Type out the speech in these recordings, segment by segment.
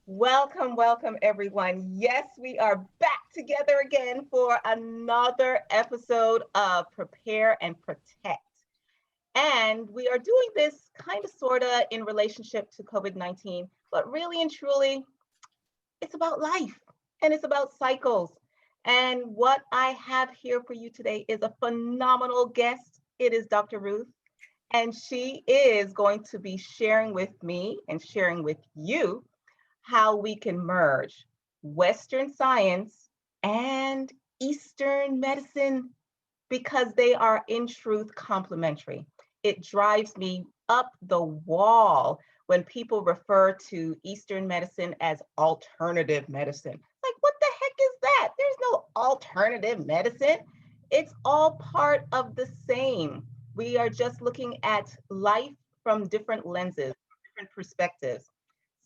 Welcome, welcome, everyone. Yes, we are back together again for another episode of Prepare and Protect. And we are doing this kind of sort of in relationship to COVID 19, but really and truly, it's about life and it's about cycles. And what I have here for you today is a phenomenal guest. It is Dr. Ruth, and she is going to be sharing with me and sharing with you how we can merge Western science and Eastern medicine because they are in truth complementary. It drives me up the wall when people refer to Eastern medicine as alternative medicine. Like, what the heck is that? There's no alternative medicine. It's all part of the same. We are just looking at life from different lenses, different perspectives.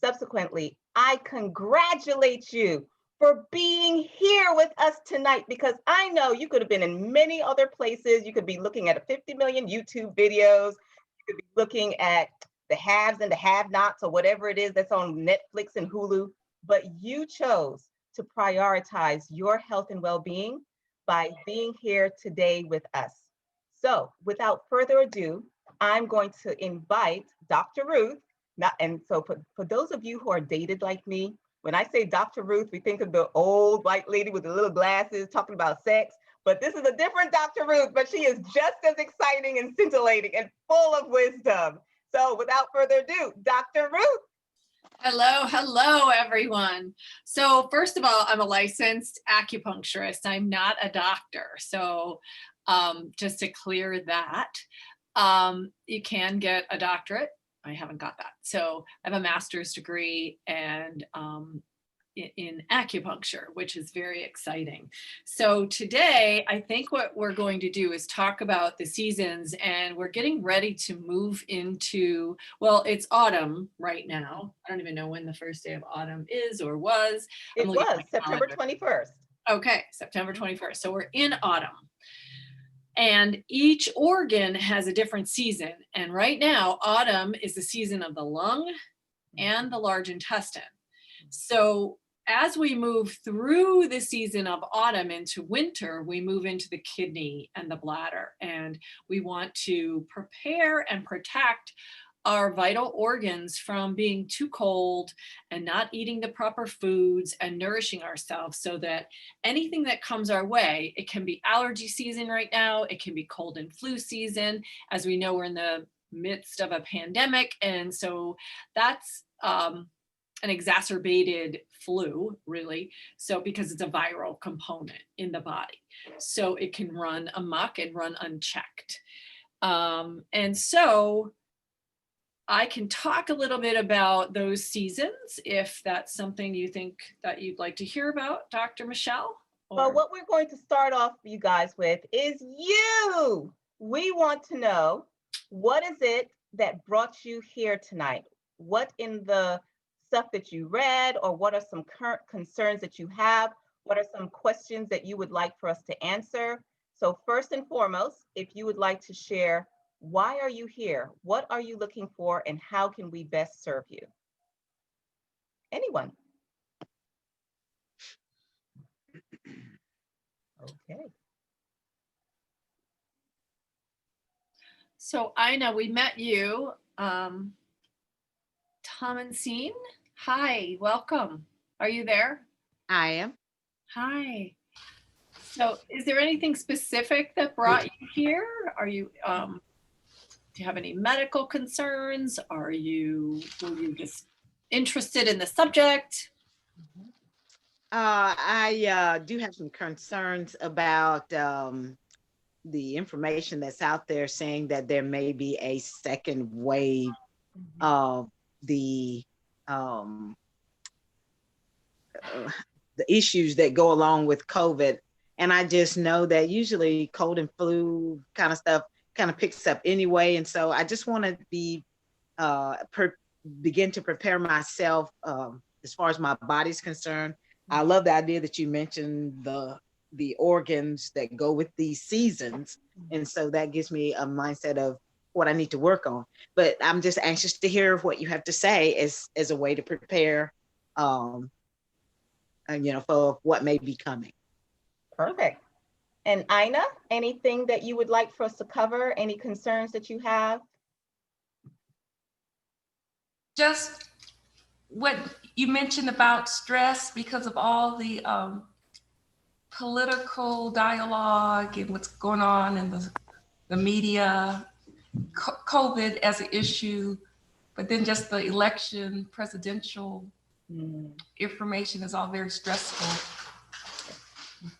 Subsequently, I congratulate you for being here with us tonight because I know you could have been in many other places. You could be looking at 50 million YouTube videos. You could be looking at the haves and the have nots or whatever it is that's on Netflix and Hulu. But you chose to prioritize your health and well being by being here today with us. So, without further ado, I'm going to invite Dr. Ruth. Not, and so for those of you who are dated like me, when I say Dr. Ruth, we think of the old white lady with the little glasses talking about sex, but this is a different Dr. Ruth, but she is just as exciting and scintillating and full of wisdom. So without further ado, Dr. Ruth. Hello, everyone. So first of all, I'm a licensed acupuncturist. I'm not a doctor. So just to clear that, you can get a doctorate. I haven't got that. So I have a master's degree and in acupuncture, which is very exciting. So today, I think what we're going to do is talk about the seasons, and we're getting ready to move into, well, it's autumn right now. I don't even know when the first day of autumn is or was. It was September 21st. Okay, September 21st. So we're in autumn. And each organ has a different season. And right now, autumn is the season of the lung and the large intestine. So as we move through the season of autumn into winter, we move into the kidney and the bladder. And we want to prepare and protect our vital organs from being too cold and not eating the proper foods and nourishing ourselves so that anything that comes our way, it can be allergy season right now, it can be cold and flu season. As we know, we're in the midst of a pandemic. And so that's an exacerbated flu, really. So because it's a viral component in the body. So it can run amok and run unchecked. And so I can talk a little bit about those seasons if that's something you think that you'd like to hear about, Dr. Michelle. Well, what we're going to start off you guys with is you. We want to know, what is it that brought you here tonight? What in the stuff that you read, or what are some current concerns that you have? What are some questions that you would like for us to answer? So first and foremost, if you would like to share, why are you here? What are you looking for, and how can we best serve you? Anyone? Okay. So Ina, we met you. Thomasine, hi, welcome. Are you there? I am. Hi. So is there anything specific that brought you here? Are you, do you have any medical concerns? Were you just interested in the subject? I do have some concerns about the information that's out there saying that there may be a second wave of the issues that go along with COVID. And I just know that usually cold and flu kind of stuff kind of picks up anyway. And so I just want to be begin to prepare myself as far as my body's concerned. I love the idea that you mentioned the organs that go with these seasons. And so that gives me a mindset of what I need to work on. But I'm just anxious to hear what you have to say as a way to prepare and, for what may be coming. Perfect. And Ina, anything that you would like for us to cover? Any concerns that you have? Just what you mentioned about stress because of all the political dialogue and what's going on in the media, COVID as an issue, but then just the election, presidential information is all very stressful.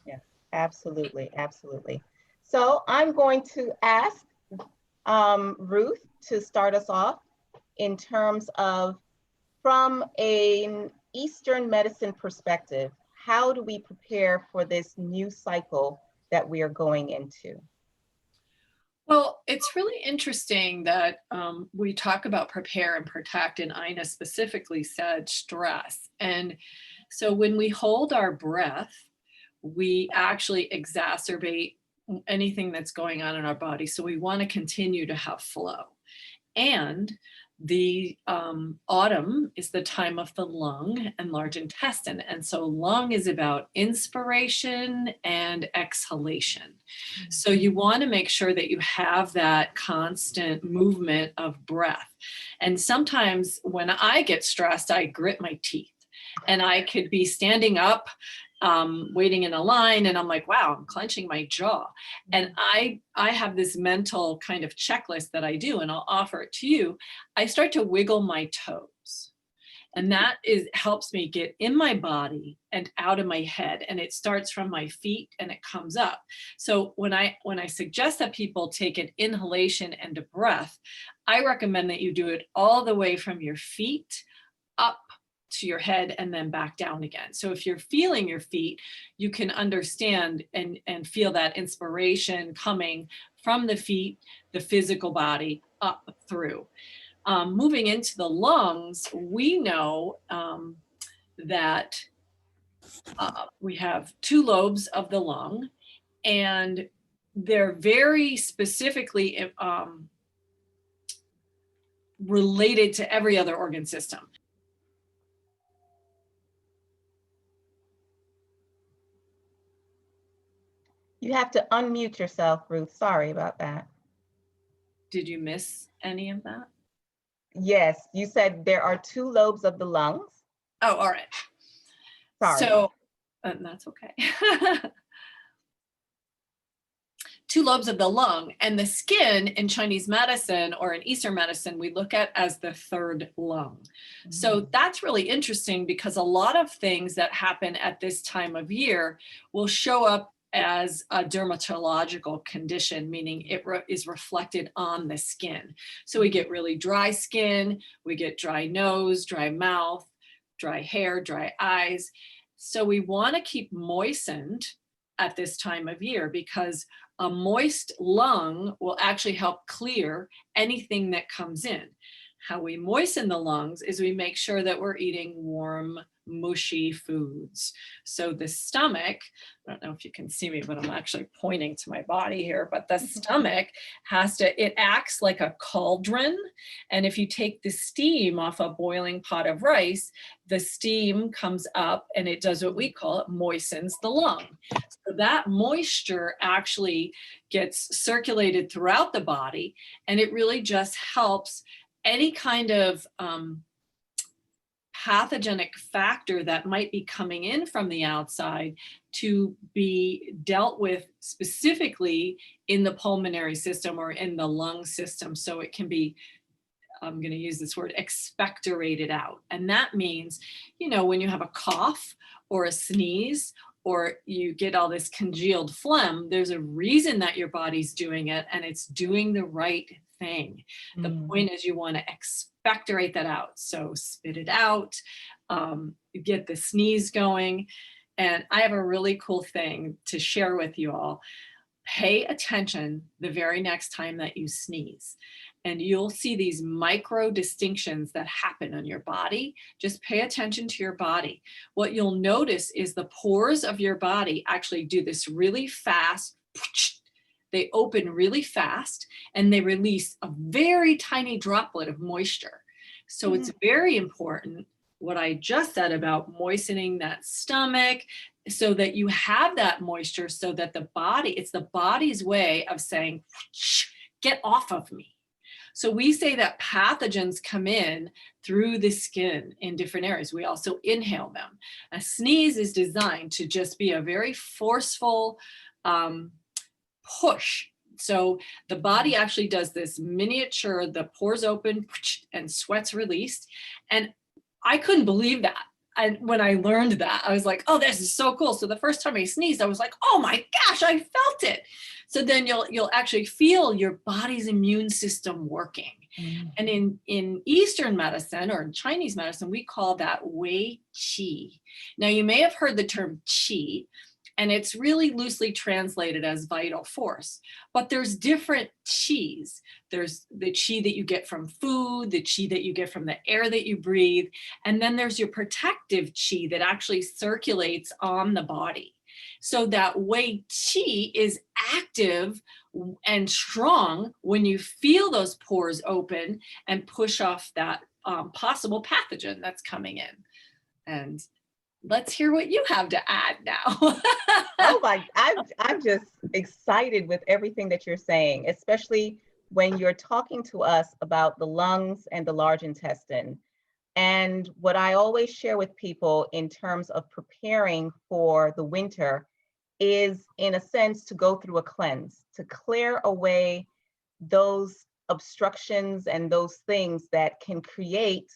Yes, absolutely, absolutely. So I'm going to ask Ruth to start us off in terms of, from an Eastern medicine perspective, how do we prepare for this new cycle that we are going into? Well, it's really interesting that we talk about prepare and protect, and Ina specifically said stress. And so when we hold our breath, we actually exacerbate anything that's going on in our body. So we want to continue to have flow. And the autumn is the time of the lung and large intestine. And so lung is about inspiration and exhalation. So you want to make sure that you have that constant movement of breath. And sometimes when I get stressed, I grit my teeth, and I could be standing up waiting in a line, and I'm like, wow, I'm clenching my jaw. And I have this mental kind of checklist that I do, and I'll offer it to you. I start to wiggle my toes, and that helps me get in my body and out of my head. And it starts from my feet and it comes up. So when I suggest that people take an inhalation and a breath, I recommend that you do it all the way from your feet up to your head and then back down again. So if you're feeling your feet, you can understand and feel that inspiration coming from the feet, the physical body, up through. Moving into the lungs, we know that we have two lobes of the lung, and they're very specifically related to every other organ system. You have to unmute yourself, Ruth. Sorry about that. Did you miss any of that? Yes, you said there are two lobes of the lungs. Oh, all right. Sorry. So that's okay. Two lobes of the lung, and the skin in Chinese medicine or in Eastern medicine, we look at as the third lung. So that's really interesting because a lot of things that happen at this time of year will show up as a dermatological condition, meaning it is reflected on the skin. So we get really dry skin, we get dry nose, dry mouth, dry hair, dry eyes. So we want to keep moistened at this time of year because a moist lung will actually help clear anything that comes in. How we moisten the lungs is we make sure that we're eating warm, mushy foods. So the stomach, I don't know if you can see me, but I'm actually pointing to my body here, but the stomach it acts like a cauldron. And if you take the steam off a boiling pot of rice, the steam comes up and it does what we call it, moistens the lung. So that moisture actually gets circulated throughout the body, and it really just helps any kind of pathogenic factor that might be coming in from the outside to be dealt with specifically in the pulmonary system or in the lung system. So it can be, I'm going to use this word, expectorated out. And that means, when you have a cough or a sneeze, or you get all this congealed phlegm, there's a reason that your body's doing it, and it's doing the right thing. The point is you want to expectorate that out. So spit it out, get the sneeze going. And I have a really cool thing to share with you all. Pay attention the very next time that you sneeze, and you'll see these micro distinctions that happen on your body. Just pay attention to your body. What you'll notice is the pores of your body actually do this really fast. They open really fast and they release a very tiny droplet of moisture. So it's very important what I just said about moistening that stomach so that you have that moisture, so that the body, it's the body's way of saying, get off of me. So we say that pathogens come in through the skin in different areas. We also inhale them. A sneeze is designed to just be a very forceful push. So the body actually does this miniature, the pores open and sweat's released. And I couldn't believe that. And when I learned that, I was like, oh, this is so cool. So the first time I sneezed, I was like, oh my gosh, I felt it. So then you'll actually feel your body's immune system working. Mm-hmm. And in Eastern medicine or in Chinese medicine, we call that Wei Qi. Now you may have heard the term Qi, and it's really loosely translated as vital force, but there's different Qis. There's the Qi that you get from food, the Qi that you get from the air that you breathe, and then there's your protective Qi that actually circulates on the body. So that Wei Qi is active and strong when you feel those pores open and push off that possible pathogen that's coming in. And let's hear what you have to add now. Oh my, I'm just excited with everything that you're saying, especially when you're talking to us about the lungs and the large intestine. And what I always share with people in terms of preparing for the winter is, in a sense, to go through a cleanse, to clear away those obstructions and those things that can create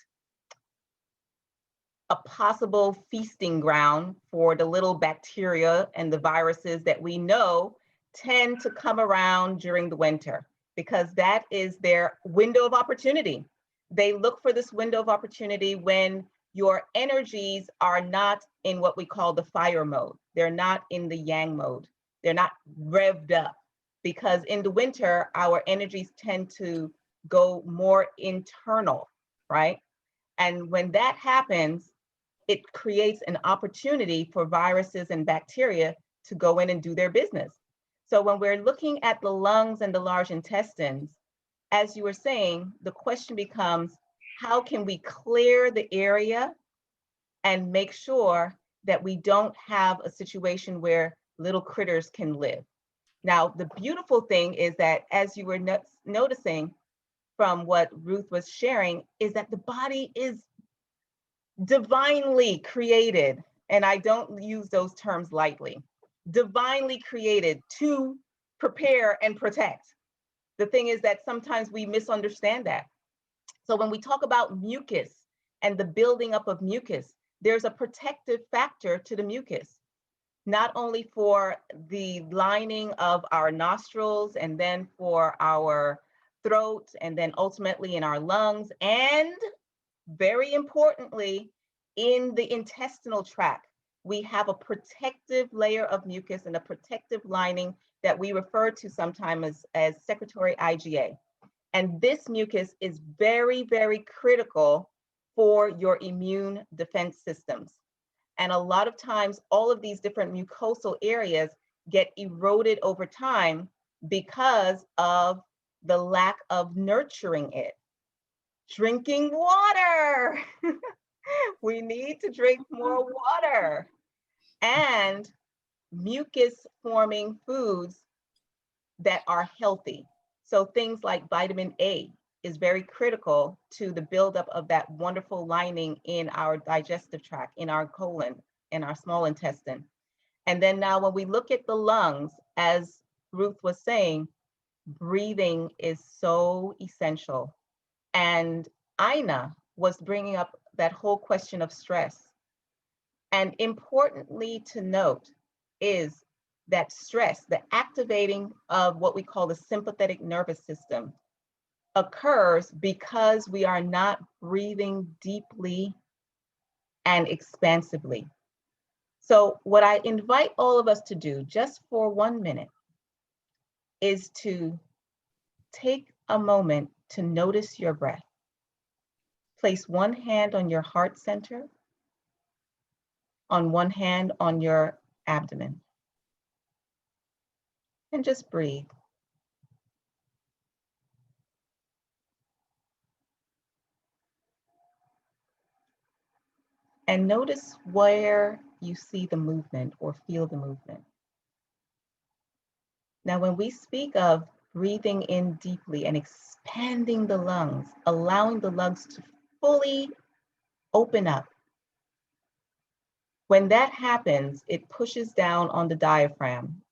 a possible feasting ground for the little bacteria and the viruses that we know tend to come around during the winter, because that is their window of opportunity. They look for this window of opportunity when your energies are not in what we call the fire mode. They're not in the yang mode. They're not revved up, because in the winter, our energies tend to go more internal, right? And when that happens, it creates an opportunity for viruses and bacteria to go in and do their business. So when we're looking at the lungs and the large intestines, as you were saying, the question becomes, how can we clear the area and make sure that we don't have a situation where little critters can live? Now, the beautiful thing is that, as you were noticing from what Ruth was sharing, is that the body is divinely created, and I don't use those terms lightly, divinely created to prepare and protect. The thing is that sometimes we misunderstand that. So when we talk about mucus and the building up of mucus, there's a protective factor to the mucus, not only for the lining of our nostrils and then for our throat and then ultimately in our lungs, and very importantly, in the intestinal tract, we have a protective layer of mucus and a protective lining that we refer to sometimes as secretory IgA. And this mucus is very, very critical for your immune defense systems. And a lot of times, all of these different mucosal areas get eroded over time because of the lack of nurturing it. Drinking water. We need to drink more water. And mucus forming foods that are healthy. So things like vitamin A is very critical to the buildup of that wonderful lining in our digestive tract, in our colon, in our small intestine. And then now when we look at the lungs, as Ruth was saying, breathing is so essential. And Ina was bringing up that whole question of stress. And importantly to note is that stress, the activating of what we call the sympathetic nervous system, occurs because we are not breathing deeply and expansively. So what I invite all of us to do just for 1 minute is to take a moment to notice your breath. Place one hand on your heart center, on one hand on your abdomen, and just breathe. and notice where you see the movement or feel the movement. Now, when we speak of breathing in deeply and expanding the lungs, allowing the lungs to fully open up, when that happens, it pushes down on the diaphragm,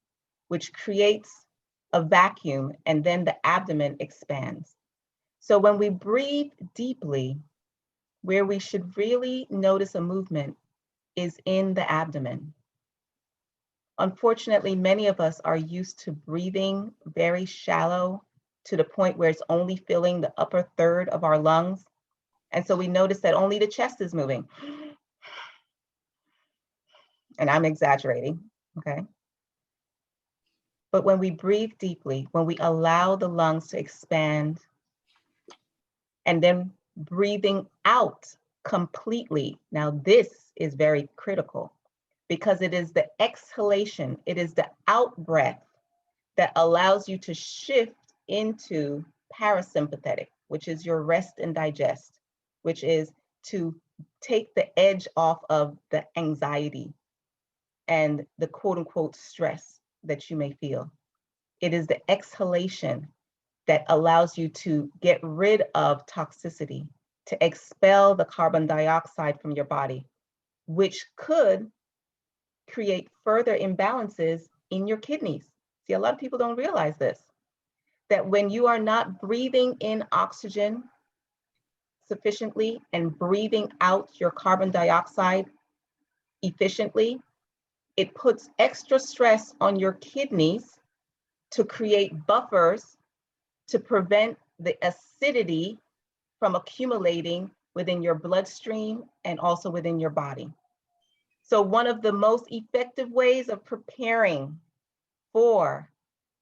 which creates a vacuum, and then the abdomen expands. So when we breathe deeply, where we should really notice a movement is in the abdomen. Unfortunately, many of us are used to breathing very shallow to the point where it's only filling the upper third of our lungs. And so we notice that only the chest is moving. And I'm exaggerating, okay? But when we breathe deeply, when we allow the lungs to expand, and then breathing out completely. Now, this is very critical because it is the exhalation, it is the out breath that allows you to shift into parasympathetic, which is your rest and digest, which is to take the edge off of the anxiety and the quote unquote stress that you may feel. It is the exhalation that allows you to get rid of toxicity, to expel the carbon dioxide from your body, which could create further imbalances in your kidneys. See, a lot of people don't realize this, that when you are not breathing in oxygen sufficiently and breathing out your carbon dioxide efficiently, it puts extra stress on your kidneys to create buffers to prevent the acidity from accumulating within your bloodstream and also within your body. So one of the most effective ways of preparing for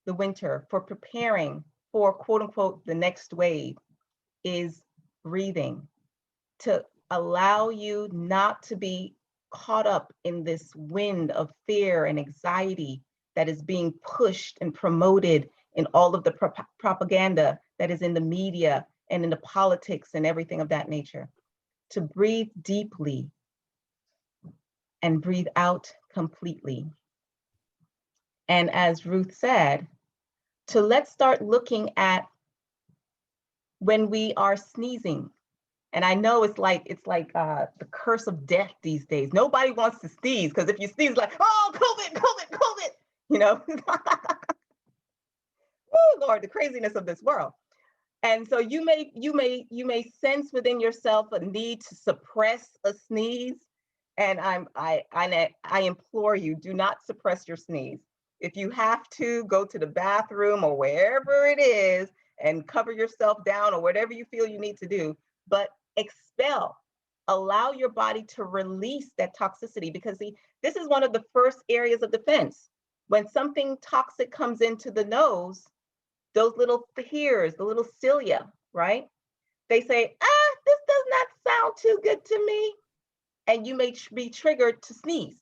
the winter, for preparing for quote unquote the next wave, is breathing, to allow you not to be caught up in this wind of fear and anxiety that is being pushed and promoted in all of the propaganda that is in the media and in the politics and everything of that nature. To breathe deeply and breathe out completely. And as Ruth said, to let's start looking at when we are sneezing. And I know it's like the curse of death these days. Nobody wants to sneeze because if you sneeze, like, oh, COVID, COVID, COVID, you know. Oh Lord, the craziness of this world. And so you may sense within yourself a need to suppress a sneeze. And I implore you, do not suppress your sneeze. If you have to, go to the bathroom or wherever it is and cover yourself down or whatever you feel you need to do, but expel, allow your body to release that toxicity, because see, this is one of the first areas of defense. When something toxic comes into the nose, those little hairs, the little cilia, right? They say, this does not sound too good to me. And you may be triggered to sneeze.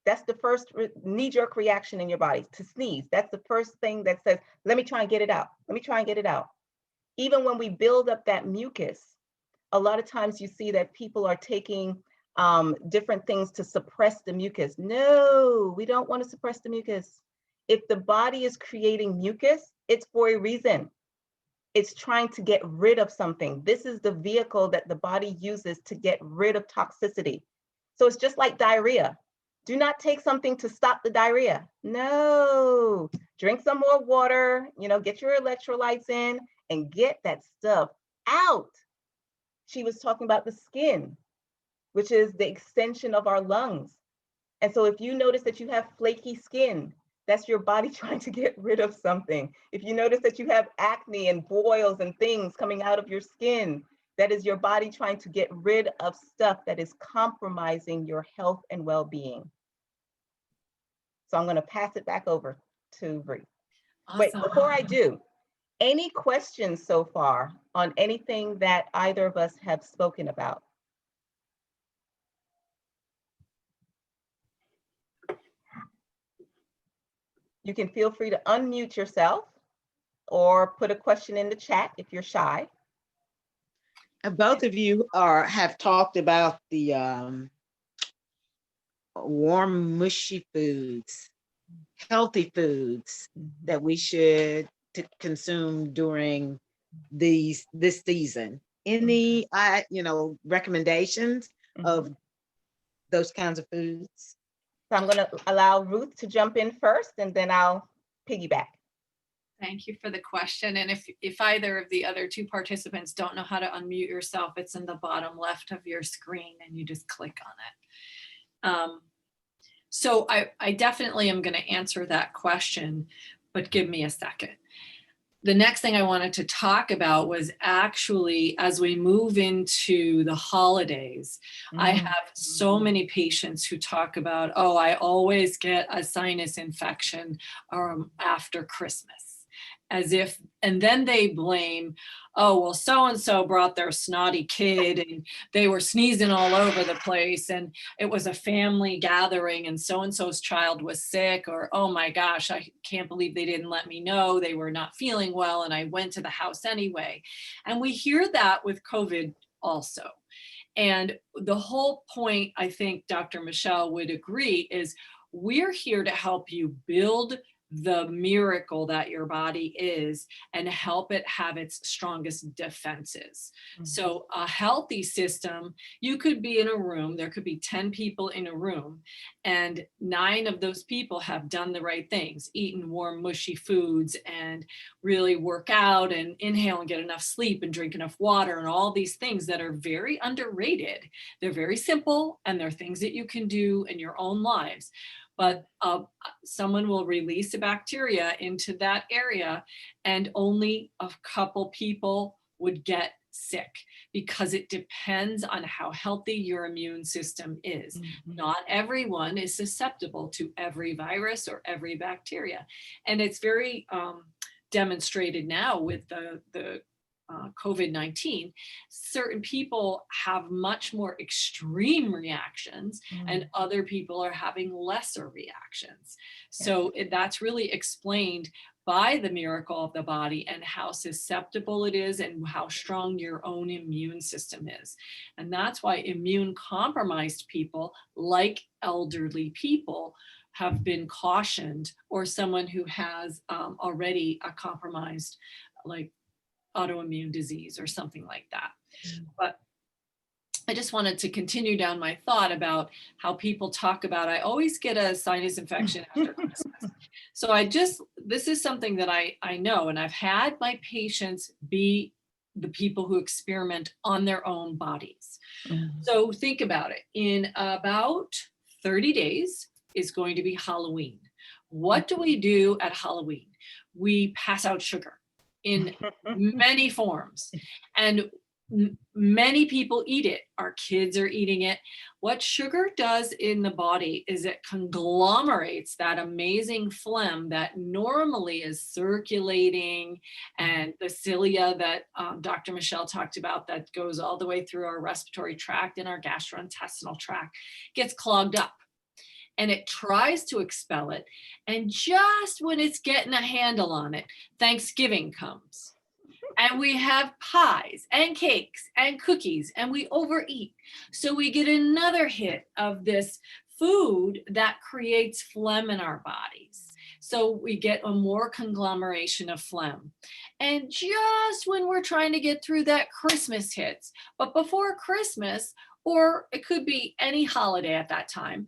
That's the first knee-jerk reaction in your body, to sneeze. That's the first thing that says, let me try and get it out. Let me try and get it out. Even when we build up that mucus, a lot of times you see that people are taking different things to suppress the mucus. No, we don't want to suppress the mucus. If the body is creating mucus, it's for a reason. It's trying to get rid of something. This is the vehicle that the body uses to get rid of toxicity. So it's just like diarrhea. Do not take something to stop the diarrhea. No, drink some more water, get your electrolytes in and get that stuff out. She was talking about the skin, which is the extension of our lungs. And so if you notice that you have flaky skin, that's your body trying to get rid of something. If you notice that you have acne and boils and things coming out of your skin, that is your body trying to get rid of stuff that is compromising your health and well-being. So I'm going to pass it back over to Ruth. Awesome. Wait, before I do, any questions so far on anything that either of us have spoken about? You can feel free to unmute yourself or put a question in the chat if you're shy. Both of you have talked about the warm, mushy foods, healthy foods that we should consume during this season. Any, recommendations of those kinds of foods? So I'm going to allow Ruth to jump in first, and then I'll piggyback. Thank you for the question. And if either of the other two participants don't know how to unmute yourself, it's in the bottom left of your screen and you just click on it. So I definitely am going to answer that question, but give me a second. The next thing I wanted to talk about was actually as we move into the holidays, I have so many patients who talk about, oh, I always get a sinus infection after Christmas. As if, and then they blame, oh, well, so-and-so brought their snotty kid and they were sneezing all over the place and it was a family gathering and so-and-so's child was sick, or, oh my gosh, I can't believe they didn't let me know they were not feeling well and I went to the house anyway. And we hear that with COVID also. And the whole point, I think Dr. Michelle would agree, is we're here to help you build the miracle that your body is and help it have its strongest defenses. So a healthy system, you could be in a room, there could be 10 people in a room, and 9 of those people have done the right things, eaten warm, mushy foods and really work out and inhale and get enough sleep and drink enough water and all these things that are very underrated. They're very simple and they're things that you can do in your own lives. But someone will release a bacteria into that area and only a couple people would get sick because it depends on how healthy your immune system is. Not everyone is susceptible to every virus or every bacteria. And it's very demonstrated now with the COVID-19, certain people have much more extreme reactions and other people are having lesser reactions. So that's really explained by the miracle of the body and how susceptible it is and how strong your own immune system is. And that's why immune compromised people, like elderly people, have been cautioned, or someone who has already a compromised, like autoimmune disease or something like that. But I just wanted to continue down my thought about how people talk about, I always get a sinus infection after Christmas. So this is something that I know, and I've had my patients be the people who experiment on their own bodies. So think about it. In about 30 days is going to be Halloween. What do we do at Halloween? We pass out sugar in many forms, and many people eat it. Our kids are eating it. What sugar does in the body is it conglomerates that amazing phlegm that normally is circulating, and the cilia that Dr. Michelle talked about that goes all the way through our respiratory tract and our gastrointestinal tract gets clogged up. And it tries to expel it. And just when it's getting a handle on it, Thanksgiving comes. And we have pies and cakes and cookies and we overeat. So we get another hit of this food that creates phlegm in our bodies. So we get a more conglomeration of phlegm. And just when we're trying to get through that, Christmas hits. But before Christmas, or it could be any holiday at that time,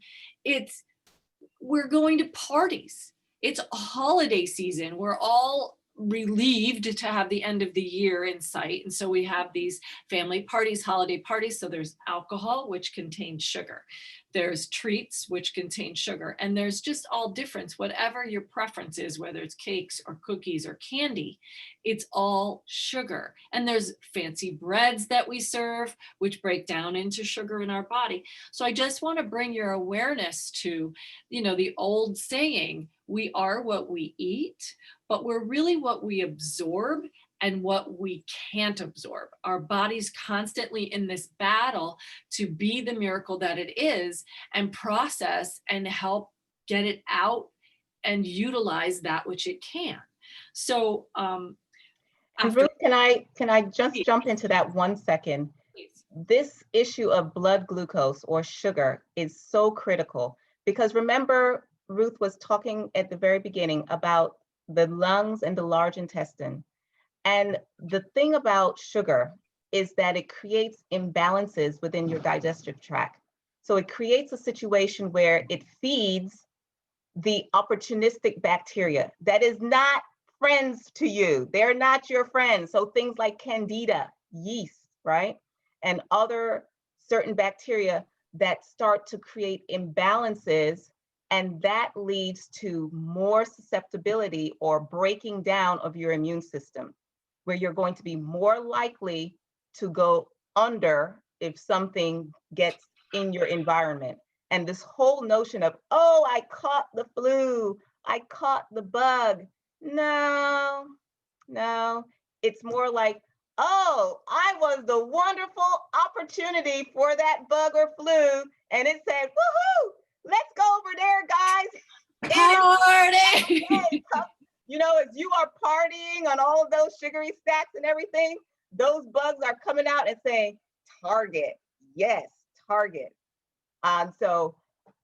we're going to parties. It's a holiday season. We're all relieved to have the end of the year in sight. And so we have these family parties, holiday parties. So there's alcohol, which contains sugar. There's treats, which contain sugar. And there's just all difference, whatever your preference is, whether it's cakes or cookies or candy, it's all sugar. And there's fancy breads that we serve, which break down into sugar in our body. So I just want to bring your awareness to, the old saying, we are what we eat, but we're really what we absorb and what we can't absorb. Our body's constantly in this battle to be the miracle that it is and process and help get it out and utilize that which it can. So Ruth, can I just jump into that 1 second? Please. this issue of blood glucose or sugar is so critical, because remember, Ruth was talking at the very beginning about the lungs and the large intestine. And the thing about sugar is that it creates imbalances within your digestive tract. So it creates a situation where it feeds the opportunistic bacteria that is not friends to you. They're not your friends. So things like candida, yeast, right? And other certain bacteria that start to create imbalances, and that leads to more susceptibility or breaking down of your immune system, where you're going to be more likely to go under if something gets in your environment. And this whole notion of, oh, I caught the flu, I caught the bug. No, no, it's more like, oh, I was the wonderful opportunity for that bug or flu. And it said, woohoo, let's go over there, guys. Party! You know, as you are partying on all of those sugary stacks and everything, those bugs are coming out and saying, target, yes, target. So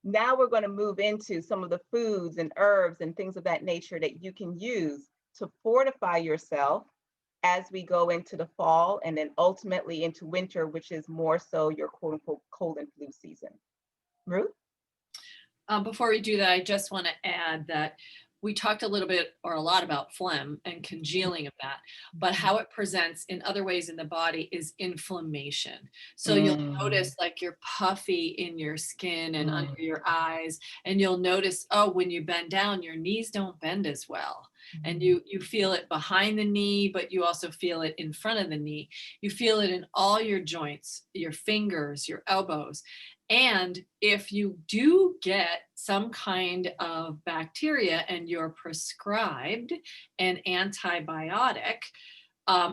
now we're going to move into some of the foods and herbs and things of that nature that you can use to fortify yourself as we go into the fall and then ultimately into winter, which is more so your quote unquote cold and flu season. Ruth? Before we do that, I just want to add that we talked a little bit or a lot about phlegm and congealing of that, but how it presents in other ways in the body is inflammation. So you'll notice like you're puffy in your skin and under your eyes, and you'll notice, oh, when you bend down, your knees don't bend as well. And you feel it behind the knee, but you also feel it in front of the knee. You feel it in all your joints, your fingers, your elbows. And if you do get some kind of bacteria and you're prescribed an antibiotic,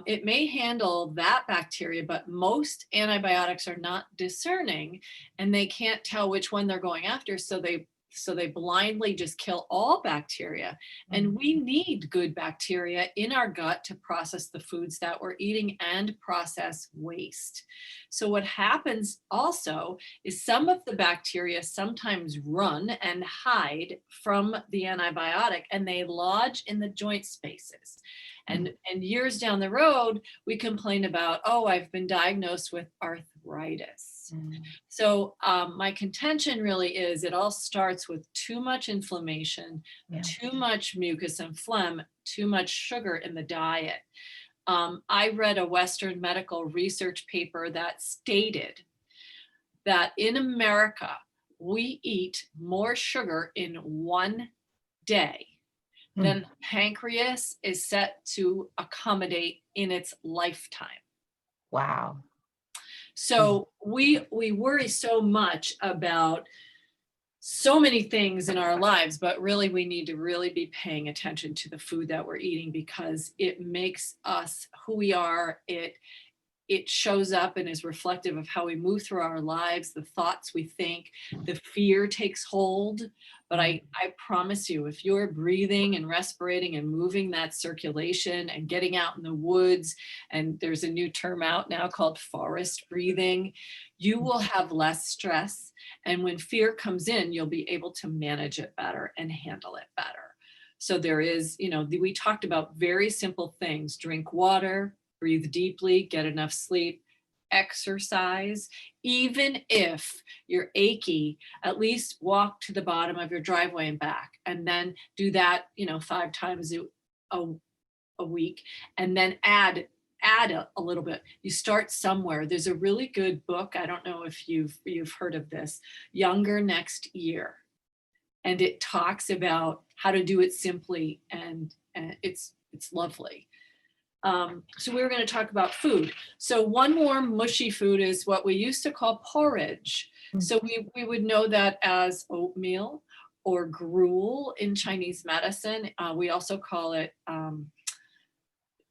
it may handle that bacteria, but most antibiotics are not discerning and they can't tell which one they're going after. So they blindly just kill all bacteria. And we need good bacteria in our gut to process the foods that we're eating and process waste. So what happens also is some of the bacteria sometimes run and hide from the antibiotic, and they lodge in the joint spaces. And years down the road, we complain about, oh, I've been diagnosed with arthritis. So my contention really is it all starts with too much inflammation, too much mucus and phlegm, too much sugar in the diet. I read a Western medical research paper that stated that in America, we eat more sugar in one day than the pancreas is set to accommodate in its lifetime. Wow. So we worry so much about so many things in our lives, but really we need to really be paying attention to the food that we're eating, because it makes us who we are. It shows up and is reflective of how we move through our lives, the thoughts we think, the fear takes hold. But I promise you, if you're breathing and respirating and moving that circulation and getting out in the woods, and there's a new term out now called forest breathing, you will have less stress. And when fear comes in, you'll be able to manage it better and handle it better. So there is, we talked about very simple things: drink water, breathe deeply, get enough sleep, exercise. Even if you're achy, at least walk to the bottom of your driveway and back, and then do that, 5 times a week, and then add a little bit. You start somewhere. There's a really good book. I don't know if you've heard of this, Younger Next Year. And it talks about how to do it simply, and it's lovely. So we were going to talk about food. So one more mushy food is what we used to call porridge. So we would know that as oatmeal or gruel in Chinese medicine. We also call it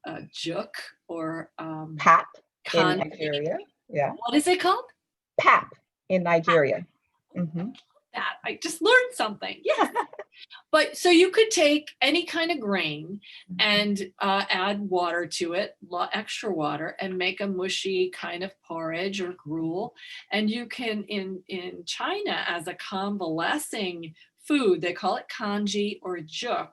juk or Pap in Nigeria. Yeah. What is it called? Pap in Nigeria. That I just learned something. Yes. But so you could take any kind of grain and add water to it, extra water, and make a mushy kind of porridge or gruel. And you can, in China, as a convalescing food, they call it congee or juk.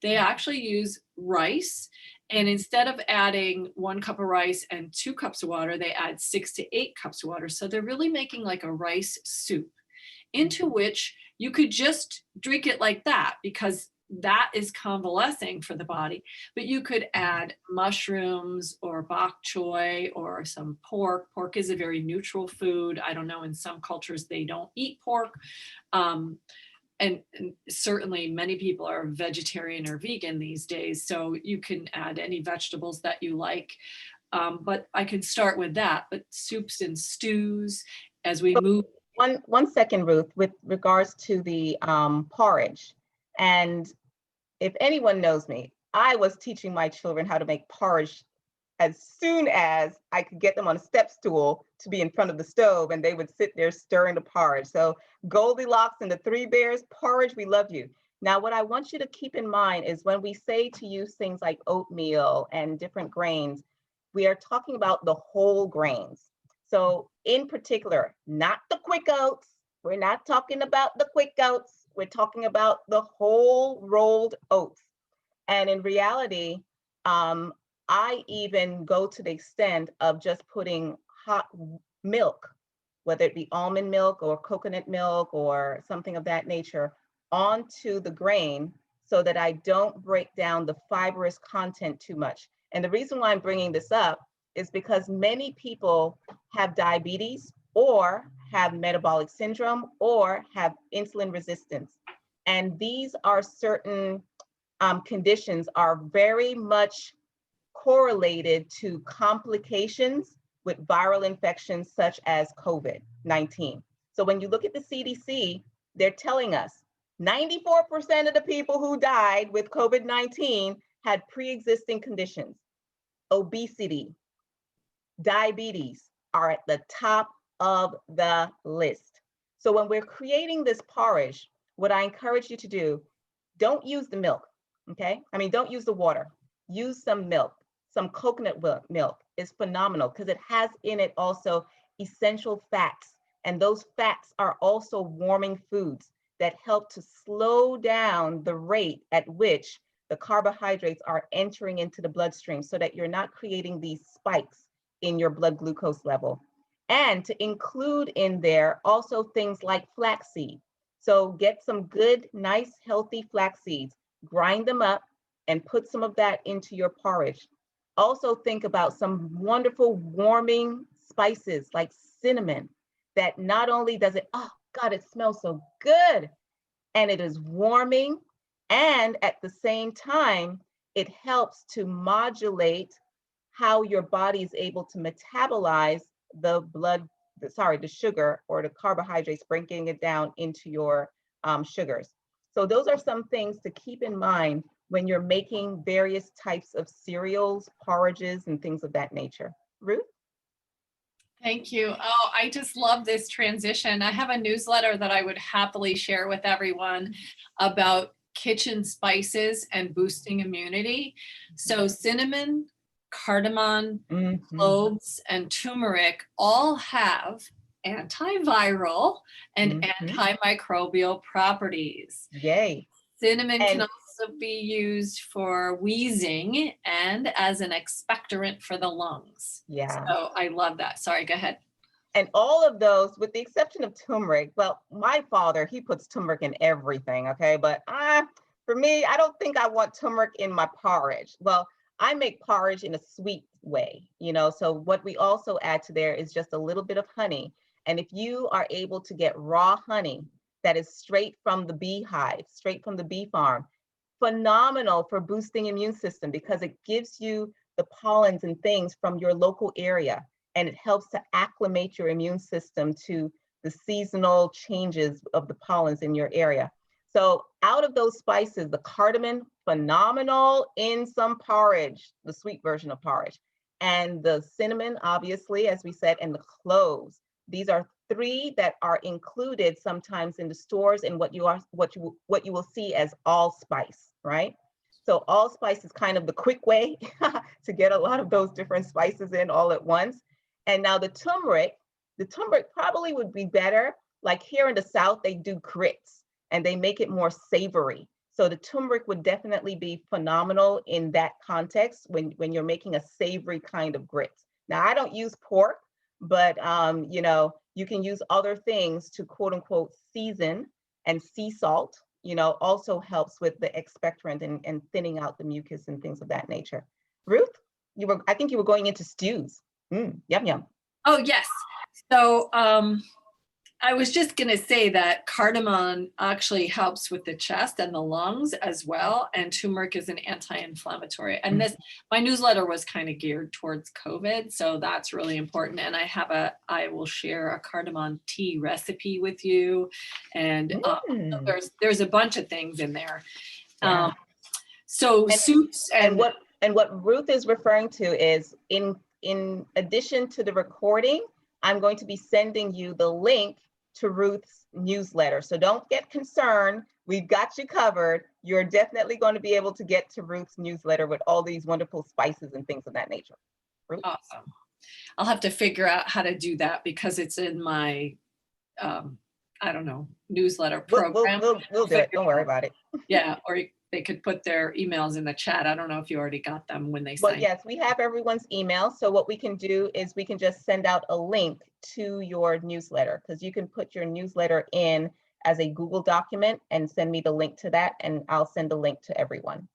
They actually use rice. And instead of adding 1 cup of rice and 2 cups of water, they add 6 to 8 cups of water. So they're really making like a rice soup into which you could just drink it like that, because that is convalescing for the body. But you could add mushrooms or bok choy or some pork. Pork is a very neutral food. I don't know, in some cultures they don't eat pork. And certainly many people are vegetarian or vegan these days. So you can add any vegetables that you like. But I can start with that. But soups and stews, as we move. One second, Ruth, with regards to the porridge. And if anyone knows me, I was teaching my children how to make porridge as soon as I could get them on a step stool to be in front of the stove, and they would sit there stirring the porridge. So Goldilocks and the Three Bears, porridge, we love you. Now, what I want you to keep in mind is when we say to use things like oatmeal and different grains, we are talking about the whole grains. So in particular, not the quick oats. We're not talking about the quick oats. We're talking about the whole rolled oats. And in reality, I even go to the extent of just putting hot milk, whether it be almond milk or coconut milk or something of that nature, onto the grain so that I don't break down the fibrous content too much. And the reason why I'm bringing this up is because many people have diabetes or have metabolic syndrome or have insulin resistance. And these are certain conditions are very much correlated to complications with viral infections such as COVID-19. So when you look at the CDC, they're telling us 94% of the people who died with COVID-19 had pre-existing conditions. Obesity, diabetes are at the top of the list. So when we're creating this porridge, what I encourage you to do, don't use the milk, okay? I mean, don't use the water. Use some milk. Some coconut milk is phenomenal because it has in it also essential fats. And those fats are also warming foods that help to slow down the rate at which the carbohydrates are entering into the bloodstream so that you're not creating these spikes in your blood glucose level. And to include in there also things like flaxseed. So get some good, nice, healthy flax seeds, grind them up and put some of that into your porridge. Also think about some wonderful warming spices like cinnamon that not only does it, oh God, it smells so good, and it is warming, and at the same time, it helps to modulate how your body is able to metabolize the sugar or the carbohydrates, breaking it down into your sugars. So those are some things to keep in mind when you're making various types of cereals, porridges, and things of that nature. Ruth? Thank you. Oh, I just love this transition. I have a newsletter that I would happily share with everyone about kitchen spices and boosting immunity. So cinnamon, cardamom, cloves, and turmeric all have antiviral and antimicrobial properties. Yay. Cinnamon can also be used for wheezing and as an expectorant for the lungs. Yeah. So I love that. Sorry, go ahead. And all of those, with the exception of turmeric, well, my father, he puts turmeric in everything, okay? But for me, I don't think I want turmeric in my porridge. Well, I make porridge in a sweet way, so what we also add to there is just a little bit of honey. And if you are able to get raw honey that is straight from the beehive, straight from the bee farm, phenomenal for boosting immune system because it gives you the pollens and things from your local area, and it helps to acclimate your immune system to the seasonal changes of the pollens in your area. So out of those spices, the cardamom, phenomenal in some porridge, the sweet version of porridge, and the cinnamon, obviously, as we said, and the cloves. These are three that are included sometimes in the stores and what you will see as allspice, right? So allspice is kind of the quick way to get a lot of those different spices in all at once. And now the turmeric probably would be better. Like here in the South, they do grits and they make it more savory. So the turmeric would definitely be phenomenal in that context when you're making a savory kind of grits. Now, I don't use pork, but you know, you can use other things to quote unquote season, and sea salt, you know, also helps with the expectorant and thinning out the mucus and things of that nature. Ruth, I think you were going into stews. Yum, yum. Oh, yes. So I was just going to say that cardamom actually helps with the chest and the lungs as well. And turmeric is an anti-inflammatory. And my newsletter was kind of geared towards COVID. So that's really important. And I will share a cardamom tea recipe with you. And there's a bunch of things in there. Yeah. Soups and what Ruth is referring to is in addition to the recording, I'm going to be sending you the link to Ruth's newsletter. So don't get concerned. We've got you covered. You're definitely going to be able to get to Ruth's newsletter with all these wonderful spices and things of that nature. Ruth? Awesome. I'll have to figure out how to do that because it's in my, I don't know, newsletter program. We'll do it. Don't worry about it. Yeah, or they could put their emails in the chat. I don't know if you already got them when they Well, signed. yes, we have everyone's email. So what we can do is we can just send out a link to your newsletter, because you can put your newsletter in as a Google document and send me the link to that, and I'll send the link to everyone.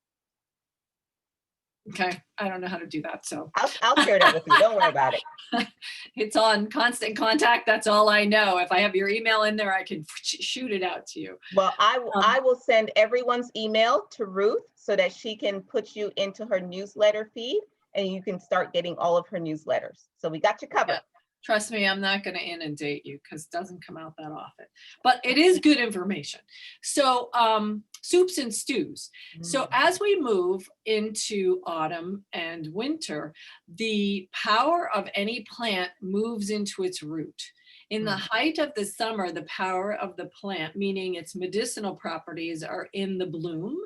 Okay, I don't know how to do that, so. I'll share that with you. Don't worry about it. It's on Constant Contact. That's all I know. If I have your email in there, I can shoot it out to you. Well, I will send everyone's email to Ruth so that she can put you into her newsletter feed and you can start getting all of her newsletters. So we got you covered. Yeah. Trust me, I'm not going to inundate you because it doesn't come out that often, but it is good information. So soups and stews. So as we move into autumn and winter, the power of any plant moves into its root. In the height of the summer, the power of the plant, meaning its medicinal properties, are in the bloom,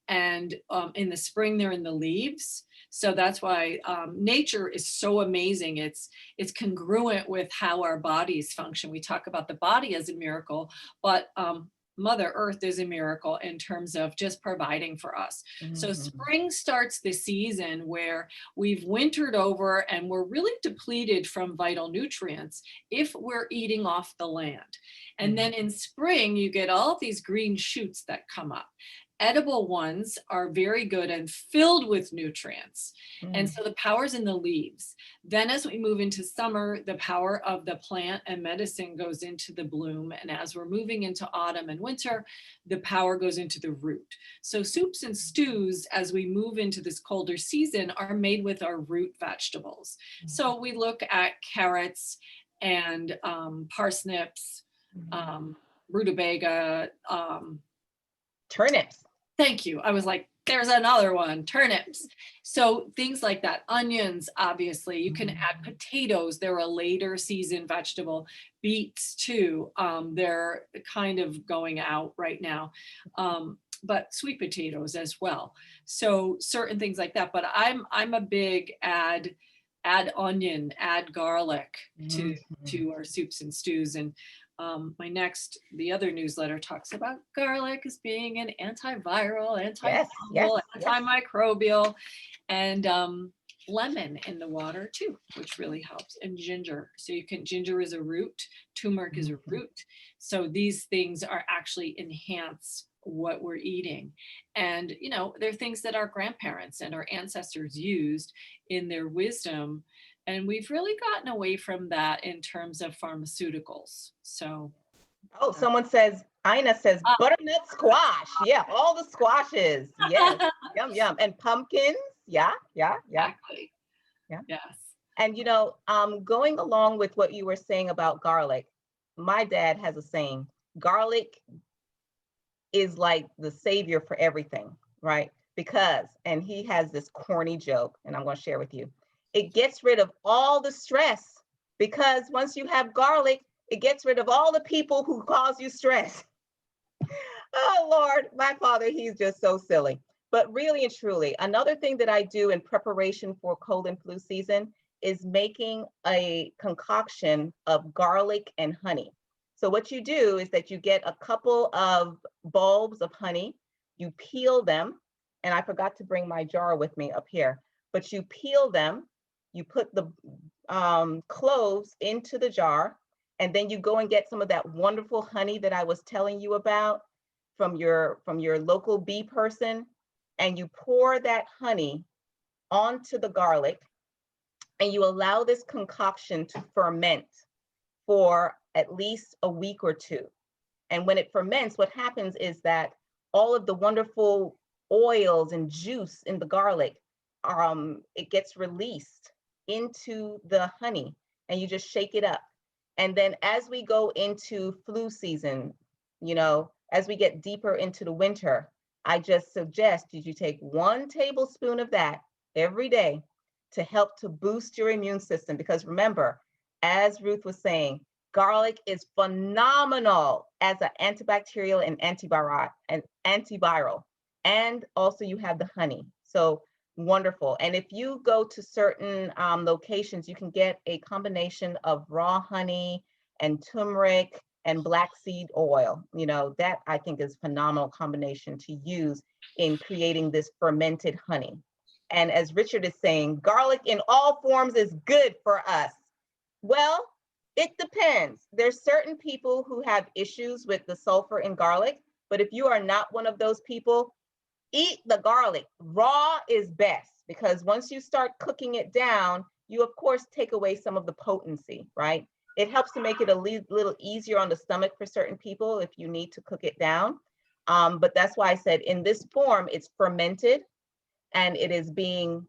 and in the spring they're in the leaves. So that's why nature is so amazing. It's congruent with how our bodies function. We talk about the body as a miracle, but Mother Earth is a miracle in terms of just providing for us. So spring starts the season where we've wintered over and we're really depleted from vital nutrients if we're eating off the land. And then in spring, you get all these green shoots that come up. Edible ones are very good and filled with nutrients. And so the power's in the leaves. Then as we move into summer, the power of the plant and medicine goes into the bloom. And as we're moving into autumn and winter, the power goes into the root. So soups and stews, as we move into this colder season, are made with our root vegetables. So we look at carrots and parsnips, rutabaga, turnips. Thank you. I was like, there's another one, turnips. So things like that. Onions, obviously. You can add potatoes. They're a later season vegetable. Beets too. They're kind of going out right now. But sweet potatoes as well. So certain things like that. But I'm a big add onion, add garlic to our soups and stews. And the other newsletter talks about garlic as being an antiviral, antifungal, antimicrobial, and lemon in the water too, which really helps, and ginger. So ginger is a root, turmeric is a root. So these things are actually enhance what we're eating. And, you know, they're things that our grandparents and our ancestors used in their wisdom. And we've really gotten away from that in terms of pharmaceuticals. So. Oh, someone says, Ina says butternut squash. Yeah, all the squashes. Yes, yum, yum. And pumpkins. Yeah. Exactly. Yeah. Yes. And, you know, going along with what you were saying about garlic, my dad has a saying, garlic is like the savior for everything, right? Because, and he has this corny joke, and I'm going to share with you. It gets rid of all the stress, because once you have garlic, It gets rid of all the people who cause you stress. Oh Lord, my father, he's just so silly. But really and truly, another thing that I do in preparation for cold and flu season is making a concoction of garlic and honey. So what you do is that you get a couple of bulbs of honey, you peel them, and I forgot to bring my jar with me up here, but you peel them, you put the cloves into the jar, and then you go and get some of that wonderful honey that I was telling you about from your local bee person, and you pour that honey onto the garlic, and you allow this concoction to ferment for at least a week or two. And when it ferments, what happens is that all of the wonderful oils and juice in the garlic, it gets released into the honey, and you just shake it up. And then as we go into flu season, as we get deeper into the winter, I just suggest that you take 1 tablespoon of that every day to help to boost your immune system. Because remember, as Ruth was saying, garlic is phenomenal as an antibacterial and antiviral. And also you have the honey. So wonderful. And if you go to certain locations, you can get a combination of raw honey and turmeric and black seed oil. That I think is a phenomenal combination to use in creating this fermented honey. And as Richard is saying, garlic in all forms is good for us. Well, it depends. There's certain people who have issues with the sulfur in garlic, but if you are not one of those people, eat the garlic. Raw is best, because once you start cooking it down, you of course take away some of the potency, right? It helps to make it a little easier on the stomach for certain people if you need to cook it down. But that's why I said in this form, it's fermented and it is being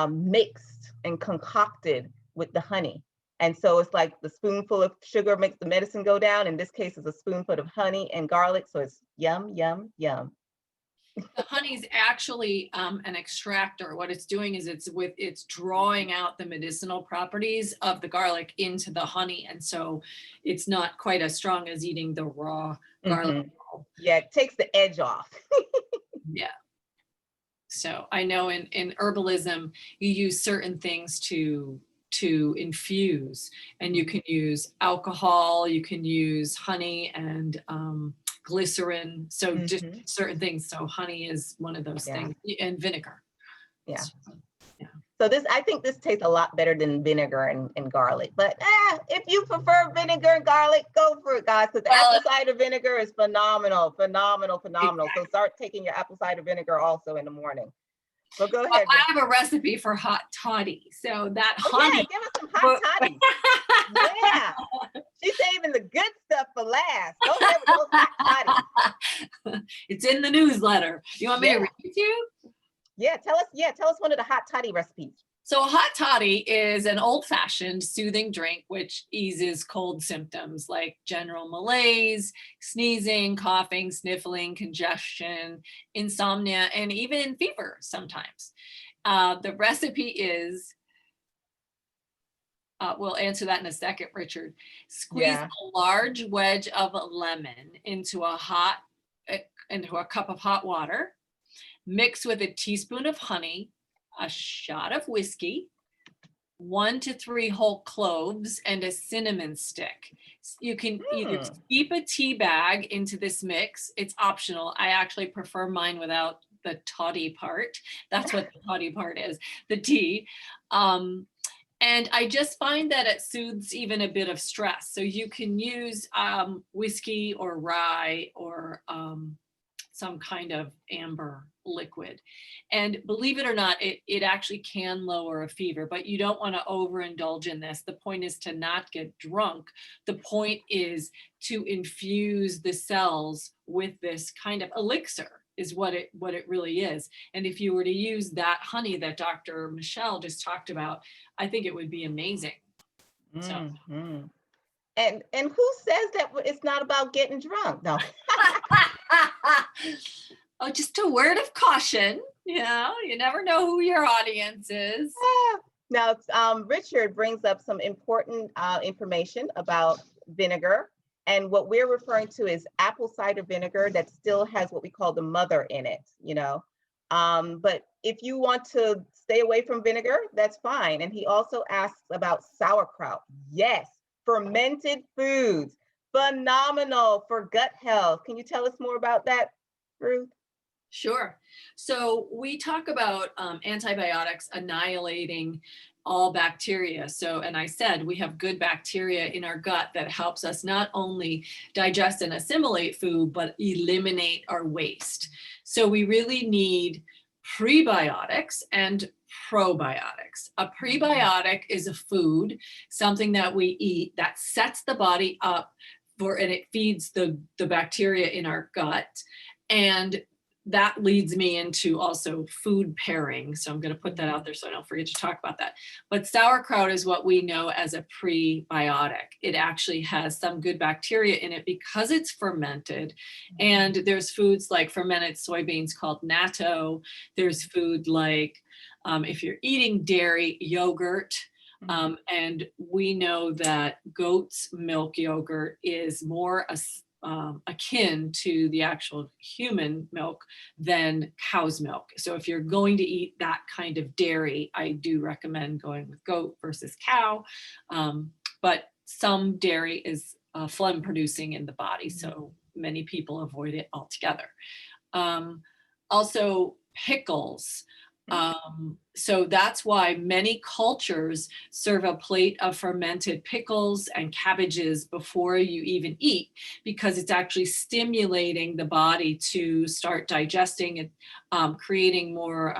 mixed and concocted with the honey. And so it's like the spoonful of sugar makes the medicine go down. In this case, it's a spoonful of honey and garlic. So it's yum, yum, yum. The honey is actually an extractor. What it's doing is it's drawing out the medicinal properties of the garlic into the honey. And so it's not quite as strong as eating the raw garlic. Mm-hmm. Yeah, it takes the edge off. Yeah. So I know in herbalism, you use certain things to infuse, and you can use alcohol, you can use honey and glycerin. So just certain things. So honey is one of those things, and vinegar. Yeah. So, yeah. So I think this tastes a lot better than vinegar and garlic. But if you prefer vinegar and garlic, go for it, guys. Because apple cider vinegar is phenomenal, phenomenal, phenomenal. Exactly. So start taking your apple cider vinegar also in the morning. So go ahead. I have a recipe for hot toddy. So that honey. Yeah, give us some hot toddy. Yeah. She's saving the good stuff for last. Go ahead with those hot toddies. It's in the newsletter. You want me to read it to you? Yeah, tell us one of the hot toddy recipes. So a hot toddy is an old-fashioned soothing drink which eases cold symptoms like general malaise, sneezing, coughing, sniffling, congestion, insomnia, and even fever sometimes. The recipe is, we'll answer that in a second, Richard. Squeeze a large wedge of lemon into a cup of hot water. Mix with a teaspoon of honey, a shot of whiskey, 1 to 3 whole cloves, and a cinnamon stick. You can either steep a tea bag into this mix. It's optional. I actually prefer mine without the toddy part. That's what the toddy part is, the tea. And I just find that it soothes even a bit of stress. So you can use whiskey or rye or some kind of amber liquid. And believe it or not, it actually can lower a fever, but you don't want to overindulge in this. The point is to not get drunk. The point is to infuse the cells with this kind of elixir is what it really is. And if you were to use that honey that Dr. Michelle just talked about, I think it would be amazing. Mm-hmm. And who says that it's not about getting drunk? No. Oh, just a word of caution. You never know who your audience is. Now, Richard brings up some important information about vinegar. And what we're referring to is apple cider vinegar that still has what we call the mother in it, you know. But if you want to stay away from vinegar, that's fine. And he also asks about sauerkraut. Yes, fermented foods, phenomenal for gut health. Can you tell us more about that, Ruth? Sure. So we talk about antibiotics annihilating all bacteria. So, and I said we have good bacteria in our gut that helps us not only digest and assimilate food, but eliminate our waste. So we really need prebiotics and probiotics. A prebiotic is a food, something that we eat that sets the body up for, and it feeds the bacteria in our gut. And that leads me into also food pairing. So I'm going to put that out there so I don't forget to talk about that. But sauerkraut is what we know as a prebiotic. It actually has some good bacteria in it because it's fermented. And there's foods like fermented soybeans called natto. There's food like, if you're eating dairy, yogurt. And we know that goat's milk yogurt is more akin to the actual human milk than cow's milk. So if you're going to eat that kind of dairy, I do recommend going with goat versus cow. But some dairy is phlegm producing in the body, so many people avoid it altogether. Also pickles. So that's why many cultures serve a plate of fermented pickles and cabbages before you even eat, because it's actually stimulating the body to start digesting and creating more